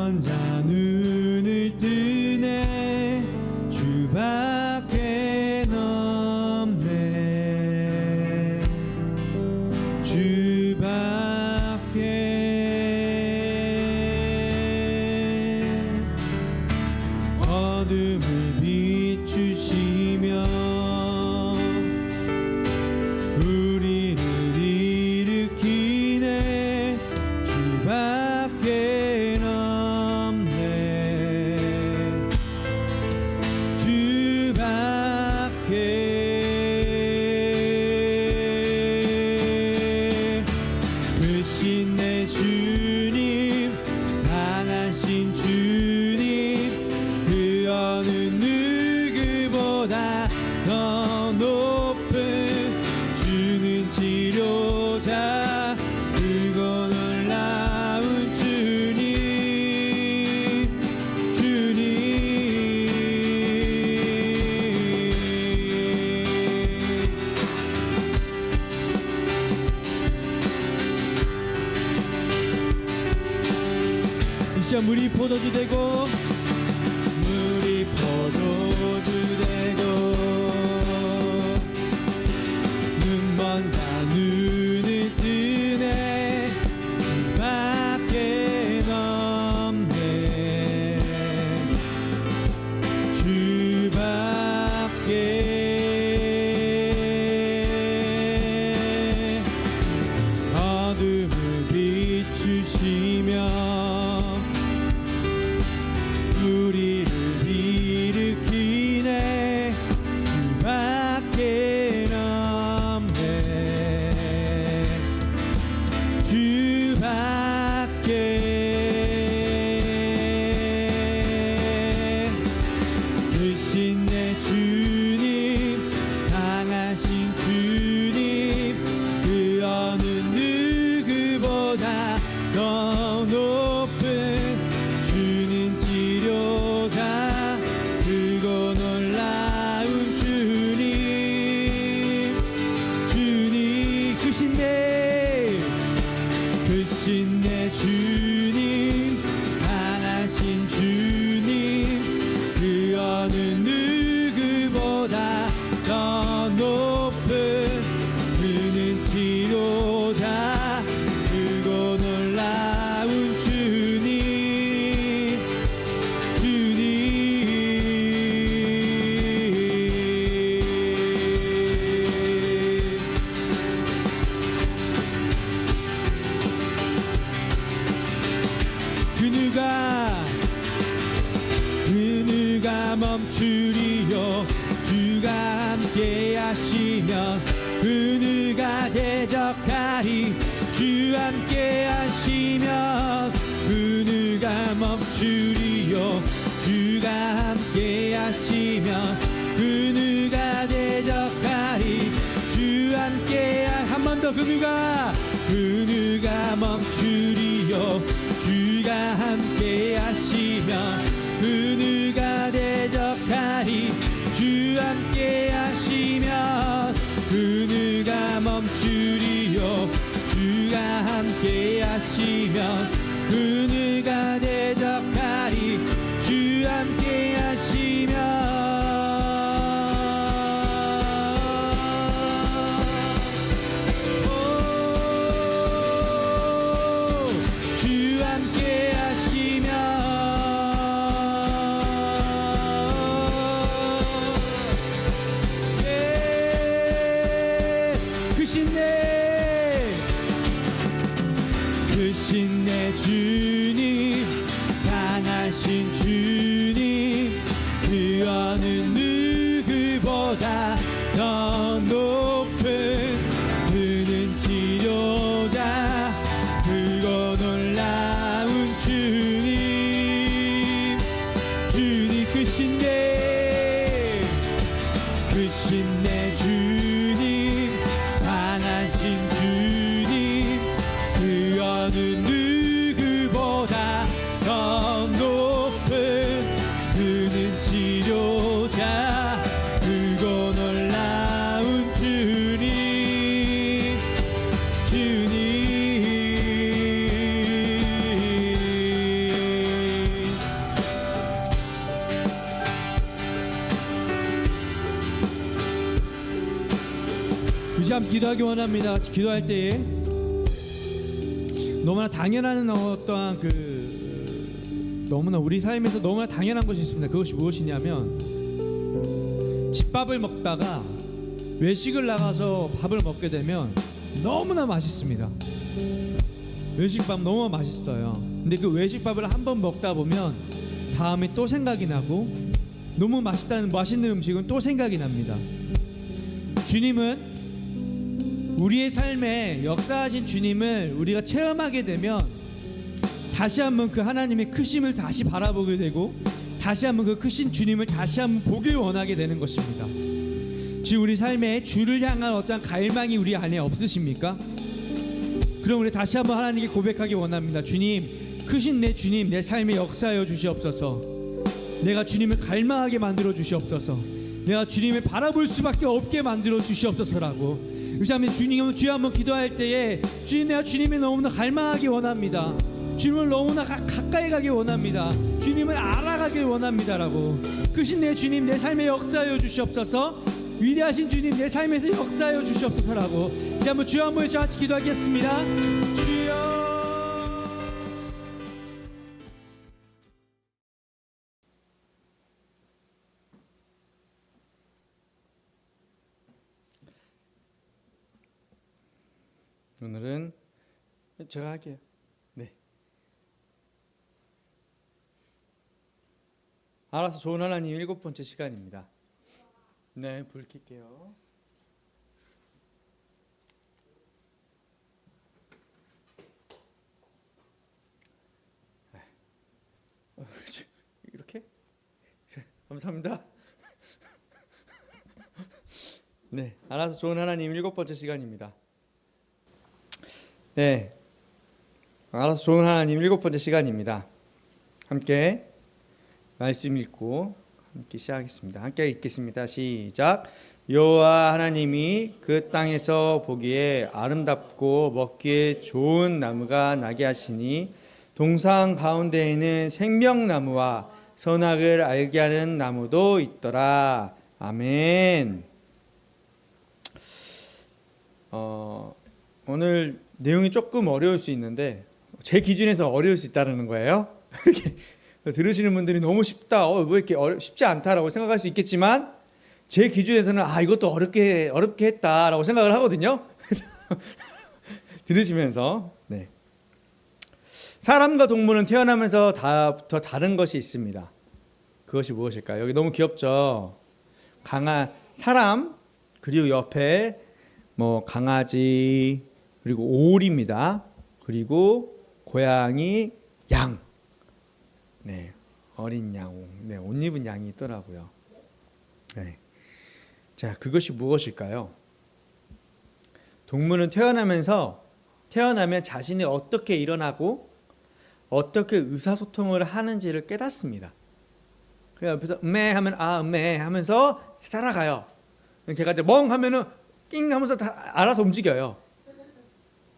눈먼 자 눈을 뜨네 주밖에 없네 주밖에 어둠을 비추시며 우리를 일으키네 주밖에 없네 주밖에 크신 내 주님 강하신 주님 그 어느 누구보다 더 높은 주는 치료자 크고 놀라운 주님 이 시간 물이 포도주 되고 물이 포도주 되고 눈먼 자 눈을 뜨네 주밖에 없네 주밖에 어둠을 비추시며 우리를 일으키네 주밖에 없네 주밖에 크신 내 주님 강하신 주님 그 어느 누구보다 더 높은 주는 치료자 크고 놀라운 주님 크신 내 주님 강하신 주님 그 어느 누구보다 더 높은 그는 치료자 크고 놀라운 주님 그 누가 멈추리요 주가 함께 하시면 그 누가 대적하리 주 함께 하시면 그 누가 멈추리요 주가 함께 하시면 그 누가 대적하리 주 함께 한 번 더 그 누가 멈추리요 주가 함께 하시면 그 누가 대적하리 주 함께 하시면 그 누가 멈추리요 주가 함께 하시면 그 누가 대적하리 주 함께 하시면 주 함께 하시면 함께 기도하기 원합니다. 같이 기도할 때에 너무나 당연한 어떠한 너무나 우리 삶에서 너무나 당연한 것이 있습니다. 그것이 무엇이냐면 집밥을 먹다가 외식을 나가서 밥을 먹게 되면 너무나 맛있습니다. 외식밥 너무 맛있어요. 근데 그 외식밥을 한번 먹다 보면 다음에 또 생각이 나고 너무 맛있는 음식은 또 생각이 납니다. 주님은 우리의 삶에 역사하신 주님을 우리가 체험하게 되면 다시 한번 그 하나님의 크심을 다시 바라보게 되고 다시 한번 그 크신 주님을 다시 한번 보길 원하게 되는 것입니다. 지금 우리 삶에 주를 향한 어떠한 갈망이 우리 안에 없으십니까? 그럼 우리 다시 한번 하나님께 고백하기 원합니다. 주님, 크신 내 주님, 내 삶에 역사하여 주시옵소서. 내가 주님을 갈망하게 만들어 주시옵소서. 내가 주님을 바라볼 수밖에 없게 만들어 주시옵소서라고. 그래서 주님, 주여 한번 기도할 때에 주님, 내가 주님을 너무나 갈망하기 원합니다. 주님을 너무나 가까이 가기 원합니다. 주님을 알아가길 원합니다라고. 크신 내 주님, 내 삶에 역사하여 주시옵소서. 위대하신 주님, 내 삶에서 역사하여 주시옵소서라고. 이제 한번 주여 한번 같이 기도하겠습니다. 주여. 오늘은 제가 할게요. 네. 알아서 좋은 하나님 7번째 시간입니다. 네, 불 켤게요. 이렇게? 감사합니다. 네, 알아서 좋은 하나님 7번째 시간입니다. 네, 알아서 좋은 하나님 7번째 시간입니다. 함께 말씀 읽고 함께 시작하겠습니다. 함께 읽겠습니다. 시작. 여호와 하나님이 그 땅에서 보기에 아름답고 먹기에 좋은 나무가 나게 하시니 동상 가운데에는 생명나무와 선악을 알게 하는 나무도 있더라. 아멘. 오늘 내용이 조금 어려울 수 있는데 제 기준에서 어려울 수 있다는 거예요. 들으시는 분들이 너무 쉽다, 왜 이렇게 쉽지 않다라고 생각할 수 있겠지만 제 기준에서는 이것도 어렵게 했다라고 생각을 하거든요. 들으시면서 네. 사람과 동물은 태어나면서 더 다른 것이 있습니다. 그것이 무엇일까요? 여기 너무 귀엽죠. 사람, 그리고 옆에 강아지, 그리고 오리입니다. 그리고 고양이, 양. 네, 어린 양, 네, 옷 입은 양이 있더라고요. 네. 자, 그것이 무엇일까요? 동물은 태어나면 자신이 어떻게 일어나고 어떻게 의사소통을 하는지를 깨닫습니다. 그래서 옆에서 음메 하면 음메 하면서 살아가요. 걔가 이제 멍 하면은 낑 하면서 다 알아서 움직여요.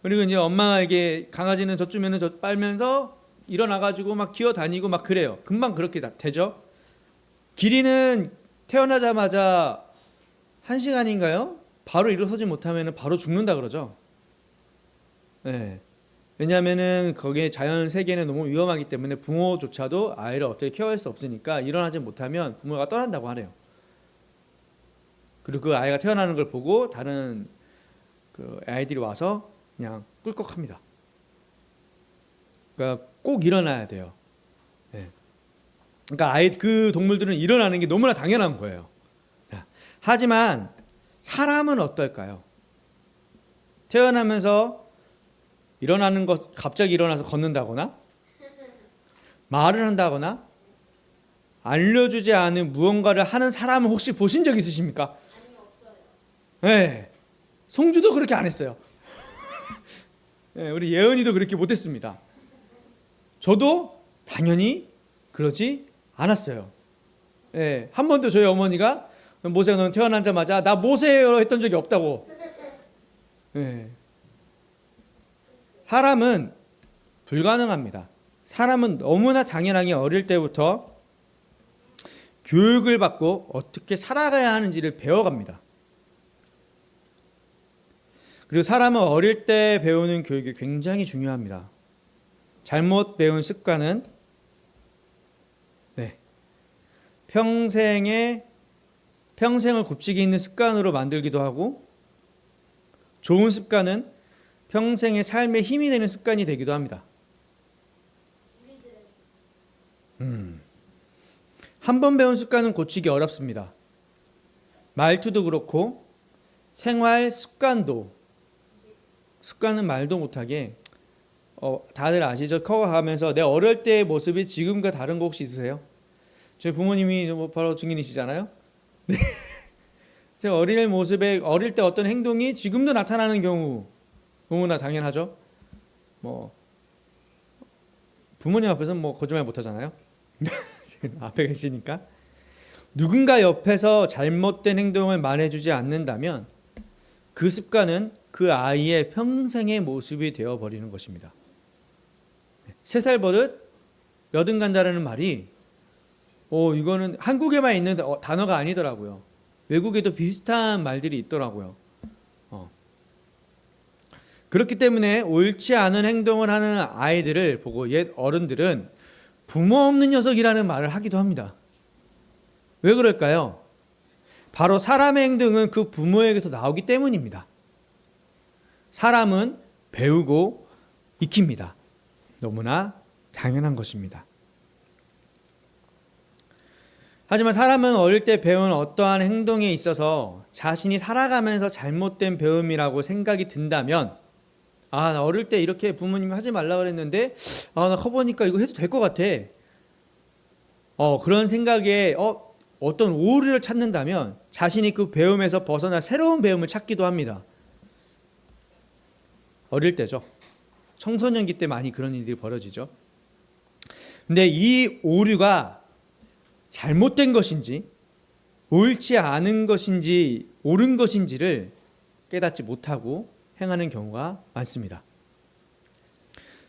그리고 이제 엄마에게 강아지는 저쯤에는 저 빨면서 일어나가지고 막 기어다니고 막 그래요. 금방 그렇게 되죠. 기린은 태어나자마자 1시간인가요? 바로 일어서지 못하면 바로 죽는다 그러죠. 네. 왜냐하면은 거기에 자연 세계는 너무 위험하기 때문에 부모조차도 아이를 어떻게 케어할 수 없으니까 일어나지 못하면 부모가 떠난다고 하네요. 그리고 그 아이가 태어나는 걸 보고 다른 그 아이들이 와서 그냥 꿀꺽합니다. 그러니까 꼭 일어나야 돼요. 네. 그러니까 그 동물들은 일어나는 게 너무나 당연한 거예요. 하지만 사람은 어떨까요? 태어나면서 일어나는 것, 갑자기 일어나서 걷는다거나 말을 한다거나 알려주지 않은 무언가를 하는 사람은 혹시 보신 적 있으십니까? 아니, 없어요. 네, 송주도 그렇게 안 했어요. 네, 우리 예은이도 그렇게 못했습니다. 저도 당연히 그러지 않았어요. 네, 한 번도 저희 어머니가 모세가 너는 태어나자마자 나 모세예요 했던 적이 없다고. 네. 사람은 불가능합니다. 사람은 너무나 당연하게 어릴 때부터 교육을 받고 어떻게 살아가야 하는지를 배워갑니다. 그리고 사람은 어릴 때 배우는 교육이 굉장히 중요합니다. 잘못 배운 습관은 평생을 곱씹이 있는 습관으로 만들기도 하고, 좋은 습관은 평생의 삶에 힘이 되는 습관이 되기도 합니다. 한 번 배운 습관은 고치기 어렵습니다. 말투도 그렇고 생활 습관은 말도 못하게 다들 아시죠? 커가면서 내 어릴 때의 모습이 지금과 다른 거 혹시 있으세요? 저희 부모님이 바로 증인이시잖아요. 네. 제가 어릴 때 어떤 행동이 지금도 나타나는 경우 너무나 당연하죠. 부모님 앞에서는 거짓말 못 하잖아요. 앞에 계시니까. 누군가 옆에서 잘못된 행동을 말해주지 않는다면 그 습관은 그 아이의 평생의 모습이 되어버리는 것입니다. 3살 버릇 여든 간다라는 말이 이거는 한국에만 있는 단어가 아니더라고요. 외국에도 비슷한 말들이 있더라고요. 그렇기 때문에 옳지 않은 행동을 하는 아이들을 보고 옛 어른들은 부모 없는 녀석이라는 말을 하기도 합니다. 왜 그럴까요? 바로 사람의 행동은 그 부모에게서 나오기 때문입니다. 사람은 배우고 익힙니다. 너무나 당연한 것입니다. 하지만 사람은 어릴 때 배운 어떠한 행동에 있어서 자신이 살아가면서 잘못된 배움이라고 생각이 든다면, 나 어릴 때 이렇게 부모님이 하지 말라고 그랬는데 나 커보니까 이거 해도 될 것 같아. 그런 생각에 어떤 오류를 찾는다면 자신이 그 배움에서 벗어나 새로운 배움을 찾기도 합니다. 어릴 때죠. 청소년기 때 많이 그런 일들이 벌어지죠. 근데 이 오류가 잘못된 것인지 옳지 않은 것인지 옳은 것인지를 깨닫지 못하고 행하는 경우가 많습니다.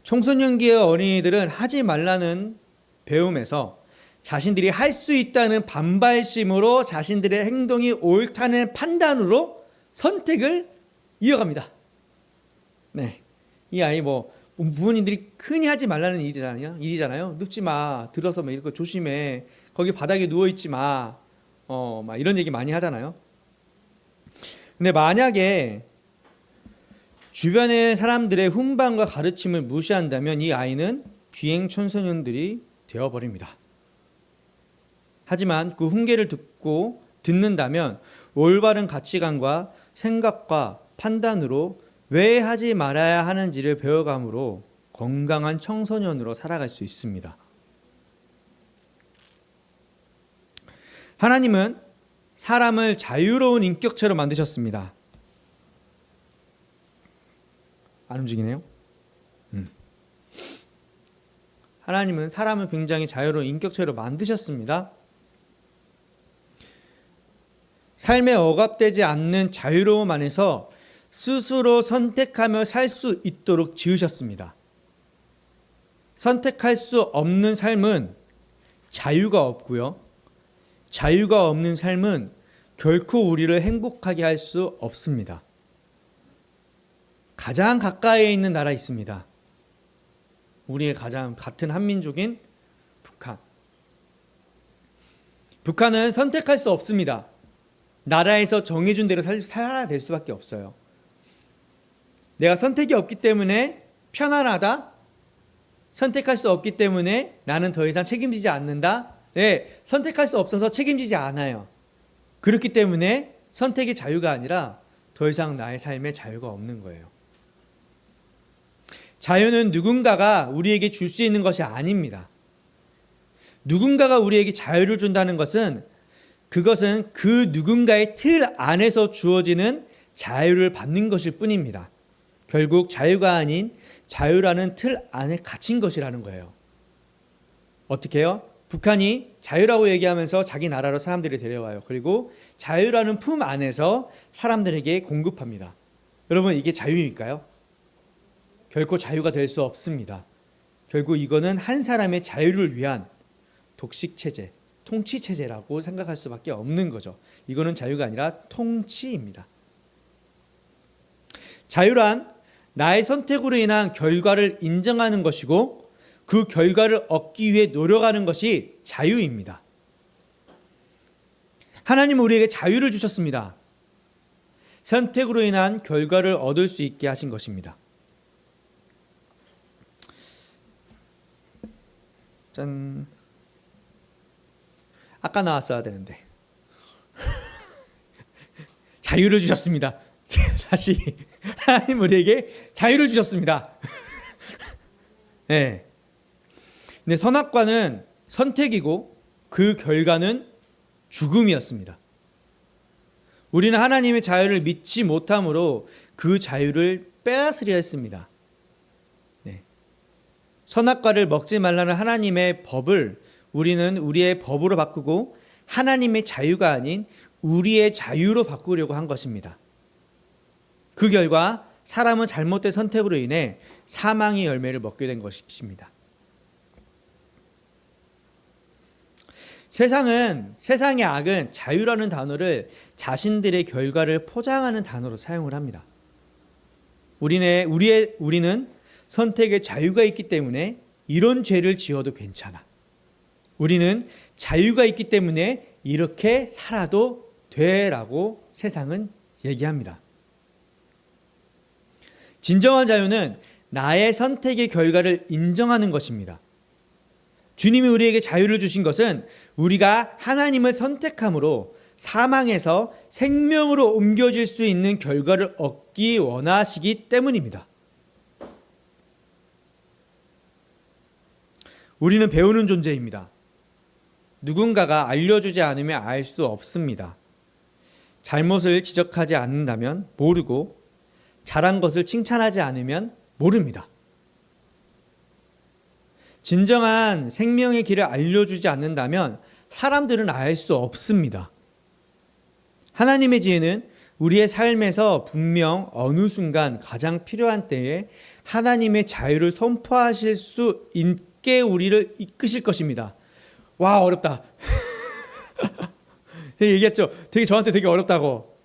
청소년기의 어린이들은 하지 말라는 배움에서 자신들이 할 수 있다는 반발심으로 자신들의 행동이 옳다는 판단으로 선택을 이어갑니다. 이 아이 부모님들이 흔히 하지 말라는 일이잖아요. 눕지 마, 들어서 이렇게 조심해, 거기 바닥에 누워 있지 마, 막 이런 얘기 많이 하잖아요. 근데 만약에 주변의 사람들의 훈방과 가르침을 무시한다면 이 아이는 비행 청소년들이 되어버립니다. 하지만 그 훈계를 듣는다면 올바른 가치관과 생각과 판단으로 왜 하지 말아야 하는지를 배워감으로 건강한 청소년으로 살아갈 수 있습니다. 하나님은 사람을 자유로운 인격체로 만드셨습니다. 안 움직이네요. 하나님은 사람을 굉장히 자유로운 인격체로 만드셨습니다. 삶에 억압되지 않는 자유로움 안에서 스스로 선택하며 살 수 있도록 지으셨습니다. 선택할 수 없는 삶은 자유가 없고요. 자유가 없는 삶은 결코 우리를 행복하게 할 수 없습니다. 가장 가까이에 있는 나라 있습니다. 우리의 가장 같은 한민족인 북한. 북한은 선택할 수 없습니다. 나라에서 정해준 대로 살아야 될 수밖에 없어요. 내가 선택이 없기 때문에 편안하다? 선택할 수 없기 때문에 나는 더 이상 책임지지 않는다? 선택할 수 없어서 책임지지 않아요. 그렇기 때문에 선택의 자유가 아니라 더 이상 나의 삶에 자유가 없는 거예요. 자유는 누군가가 우리에게 줄 수 있는 것이 아닙니다. 누군가가 우리에게 자유를 준다는 것은 그것은 그 누군가의 틀 안에서 주어지는 자유를 받는 것일 뿐입니다. 결국 자유가 아닌 자유라는 틀 안에 갇힌 것이라는 거예요. 어떻게 해요? 북한이 자유라고 얘기하면서 자기 나라로 사람들이 데려와요. 그리고 자유라는 품 안에서 사람들에게 공급합니다. 여러분, 이게 자유일까요? 결코 자유가 될 수 없습니다. 결국 이거는 한 사람의 자유를 위한 독식체제, 통치체제라고 생각할 수밖에 없는 거죠. 이거는 자유가 아니라 통치입니다. 자유란 나의 선택으로 인한 결과를 인정하는 것이고 그 결과를 얻기 위해 노력하는 것이 자유입니다. 하나님은 우리에게 자유를 주셨습니다. 선택으로 인한 결과를 얻을 수 있게 하신 것입니다. 짠. 아까 나왔어야 되는데. 자유를 주셨습니다. 다시 하나님 우리에게 자유를 주셨습니다. 네. 근데 선악과는 선택이고 그 결과는 죽음이었습니다. 우리는 하나님의 자유를 믿지 못함으로 그 자유를 빼앗으려 했습니다. 네. 선악과를 먹지 말라는 하나님의 법을 우리는 우리의 법으로 바꾸고 하나님의 자유가 아닌 우리의 자유로 바꾸려고 한 것입니다. 그 결과 사람은 잘못된 선택으로 인해 사망의 열매를 먹게 된 것입니다. 세상의 악은 자유라는 단어를 자신들의 결과를 포장하는 단어로 사용을 합니다. 우리는 선택의 자유가 있기 때문에 이런 죄를 지어도 괜찮아. 우리는 자유가 있기 때문에 이렇게 살아도 돼라고 세상은 얘기합니다. 진정한 자유는 나의 선택의 결과를 인정하는 것입니다. 주님이 우리에게 자유를 주신 것은 우리가 하나님을 선택함으로 사망에서 생명으로 옮겨질 수 있는 결과를 얻기 원하시기 때문입니다. 우리는 배우는 존재입니다. 누군가가 알려주지 않으면 알 수 없습니다. 잘못을 지적하지 않는다면 모르고 잘한 것을 칭찬하지 않으면 모릅니다. 진정한 생명의 길을 알려주지 않는다면 사람들은 알 수 없습니다. 하나님의 지혜는 우리의 삶에서 분명 어느 순간 가장 필요한 때에 하나님의 자유를 선포하실 수 있게 우리를 이끄실 것입니다. 와, 어렵다. 얘기했죠. 저한테 되게 어렵다고.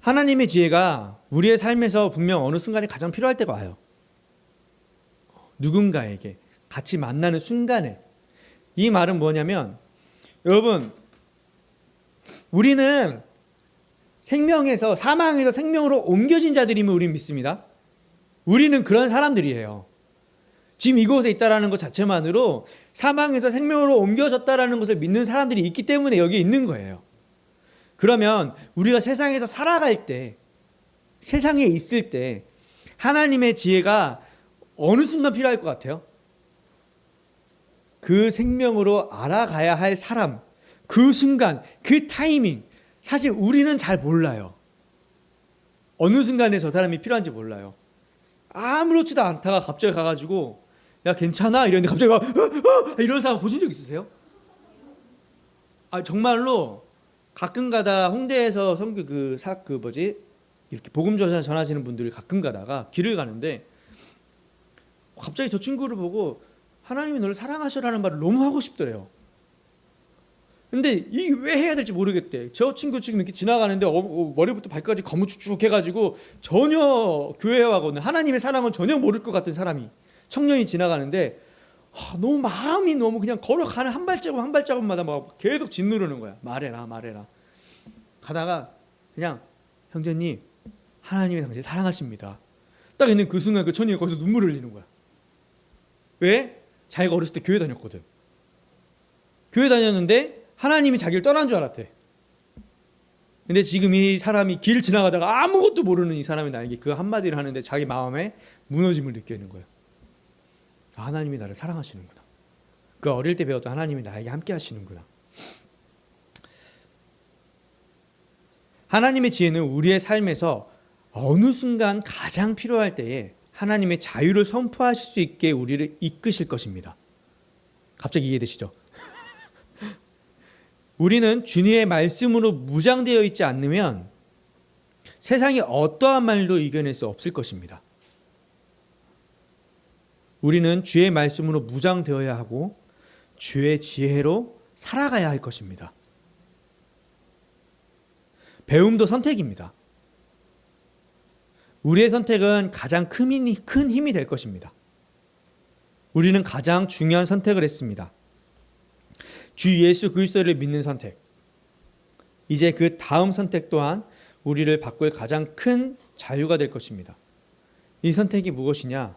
하나님의 지혜가 우리의 삶에서 분명 어느 순간에 가장 필요할 때가 와요. 누군가에게 같이 만나는 순간에. 이 말은 뭐냐면, 여러분, 우리는 사망에서 생명으로 옮겨진 자들임을 우리는 믿습니다. 우리는 그런 사람들이에요. 지금 이곳에 있다라는 것 자체만으로 사망에서 생명으로 옮겨졌다라는 것을 믿는 사람들이 있기 때문에 여기 있는 거예요. 그러면 우리가 세상에서 살아갈 때, 세상에 있을 때 하나님의 지혜가 어느 순간 필요할 것 같아요? 그 생명으로 알아가야 할 사람, 그 순간, 그 타이밍, 사실 우리는 잘 몰라요. 어느 순간에 저 사람이 필요한지 몰라요. 아무렇지도 않다가 갑자기 가가지고 야 괜찮아? 이러는데 갑자기 막 이런 사람 보신 적 있으세요? 정말로 가끔 가다 홍대에서 선교 이렇게 복음 전하시는 분들이 가끔 가다가 길을 가는데 갑자기 저 친구를 보고 하나님이 너를 사랑하셔라는 말을 너무 하고 싶더래요. 근데 이게 왜 해야 될지 모르겠대. 저 친구 지금 이렇게 지나가는데 머리부터 발까지 거무쭉쭉 해가지고 전혀 교회하고는 하나님의 사랑은 전혀 모를 것 같은 청년이 지나가는데 너무 마음이 너무 그냥 걸어가는 한 발자국마다 막 계속 짓누르는 거야. 말해라. 가다가 그냥 형제님 하나님이 당신 사랑하십니다. 딱 있는 그 순간 그 청년이 거기서 눈물을 흘리는 거야. 왜? 자기가 어렸을 때 교회 다녔거든. 교회 다녔는데 하나님이 자기를 떠난 줄 알았대. 근데 지금 이 사람이 길 지나가다가 아무것도 모르는 이 사람이 나에게 그 한마디를 하는데 자기 마음에 무너짐을 느끼는 거예요. 하나님이 나를 사랑하시는구나. 그 어릴 때 배웠던 하나님이 나에게 함께 하시는구나. 하나님의 지혜는 우리의 삶에서 어느 순간 가장 필요할 때에 하나님의 자유를 선포하실 수 있게 우리를 이끄실 것입니다. 갑자기 이해되시죠? 우리는 주님의 말씀으로 무장되어 있지 않으면 세상의 어떠한 말도 이겨낼 수 없을 것입니다. 우리는 주의 말씀으로 무장되어야 하고 주의 지혜로 살아가야 할 것입니다. 배움도 선택입니다. 우리의 선택은 가장 큰 힘이 될 것입니다. 우리는 가장 중요한 선택을 했습니다. 주 예수 그리스도를 믿는 선택. 이제 그 다음 선택 또한 우리를 바꿀 가장 큰 자유가 될 것입니다. 이 선택이 무엇이냐?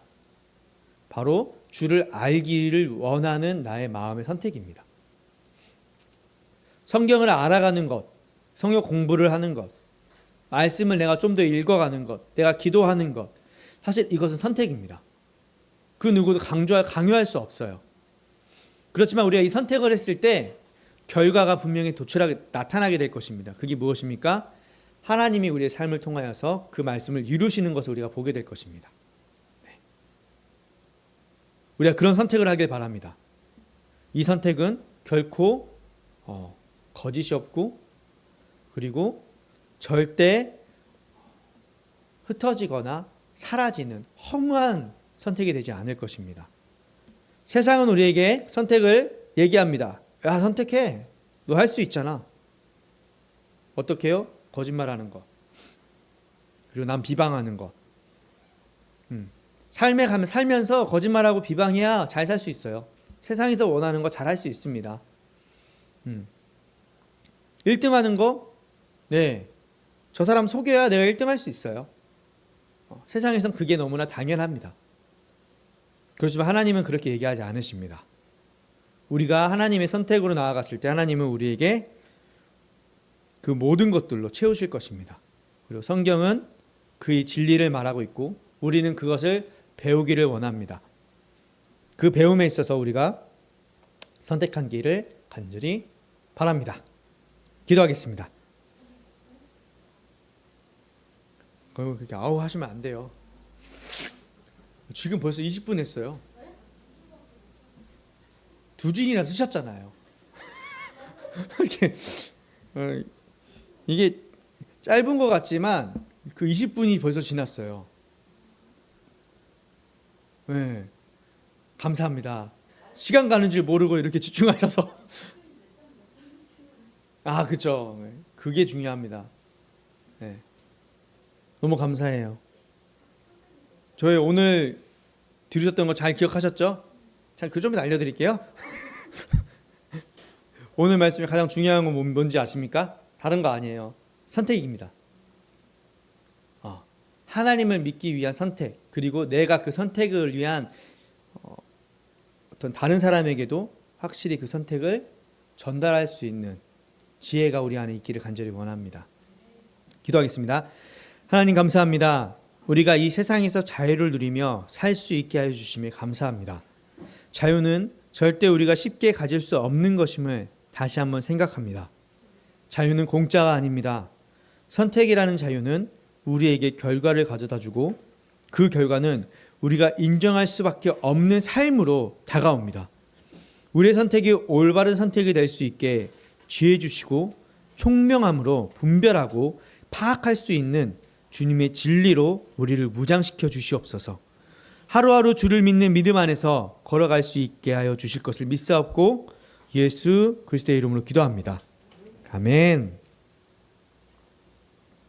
바로 주를 알기를 원하는 나의 마음의 선택입니다. 성경을 알아가는 것, 성경 공부를 하는 것, 말씀을 내가 좀 더 읽어가는 것, 내가 기도하는 것, 사실 이것은 선택입니다. 그 누구도 강요할 수 없어요. 그렇지만 우리가 이 선택을 했을 때 결과가 분명히 나타나게 될 것입니다. 그게 무엇입니까? 하나님이 우리의 삶을 통하여서 그 말씀을 이루시는 것을 우리가 보게 될 것입니다. 네. 우리가 그런 선택을 하길 바랍니다. 이 선택은 결코 거짓이 없고 그리고 절대 흩어지거나 사라지는 허무한 선택이 되지 않을 것입니다. 세상은 우리에게 선택을 얘기합니다. 야, 선택해. 너 할 수 있잖아. 어떻게 해요? 거짓말하는 것. 그리고 남 비방하는 것. 삶에 가면 살면서 거짓말하고 비방해야 잘 살 수 있어요. 세상에서 원하는 거 잘 할 수 있습니다. 1등 하는 거? 네. 저 사람 속여야 내가 1등 할 수 있어요. 세상에선 그게 너무나 당연합니다. 그렇지만 하나님은 그렇게 얘기하지 않으십니다. 우리가 하나님의 선택으로 나아갔을 때 하나님은 우리에게 그 모든 것들로 채우실 것입니다. 그리고 성경은 그의 진리를 말하고 있고 우리는 그것을 배우기를 원합니다. 그 배움에 있어서 우리가 선택한 길을 간절히 바랍니다. 기도하겠습니다. 그렇게 아우 하시면 안 돼요. 지금 벌써 20분 했어요. 2줄이나 쓰셨잖아요. 이게 짧은 것 같지만 그 20분이 벌써 지났어요. 네, 감사합니다. 시간 가는 줄 모르고 이렇게 집중하셔서 그렇죠. 그게 중요합니다. 네. 너무 감사해요. 저희 오늘 들으셨던 거 잘 기억하셨죠? 그 점을 알려드릴게요. 오늘 말씀에 가장 중요한 건 뭔지 아십니까? 다른 거 아니에요. 선택입니다. 하나님을 믿기 위한 선택, 그리고 내가 그 선택을 위한 어떤 다른 사람에게도 확실히 그 선택을 전달할 수 있는 지혜가 우리 안에 있기를 간절히 원합니다. 기도하겠습니다. 하나님 감사합니다. 우리가 이 세상에서 자유를 누리며 살 수 있게 하여 주심에 감사합니다. 자유는 절대 우리가 쉽게 가질 수 없는 것임을 다시 한번 생각합니다. 자유는 공짜가 아닙니다. 선택이라는 자유는 우리에게 결과를 가져다 주고 그 결과는 우리가 인정할 수밖에 없는 삶으로 다가옵니다. 우리의 선택이 올바른 선택이 될 수 있게 지혜 주시고 총명함으로 분별하고 파악할 수 있는 주님의 진리로 우리를 무장시켜 주시옵소서. 하루하루 주를 믿는 믿음 안에서 걸어갈 수 있게 하여 주실 것을 믿사옵고 예수 그리스도의 이름으로 기도합니다. 아멘.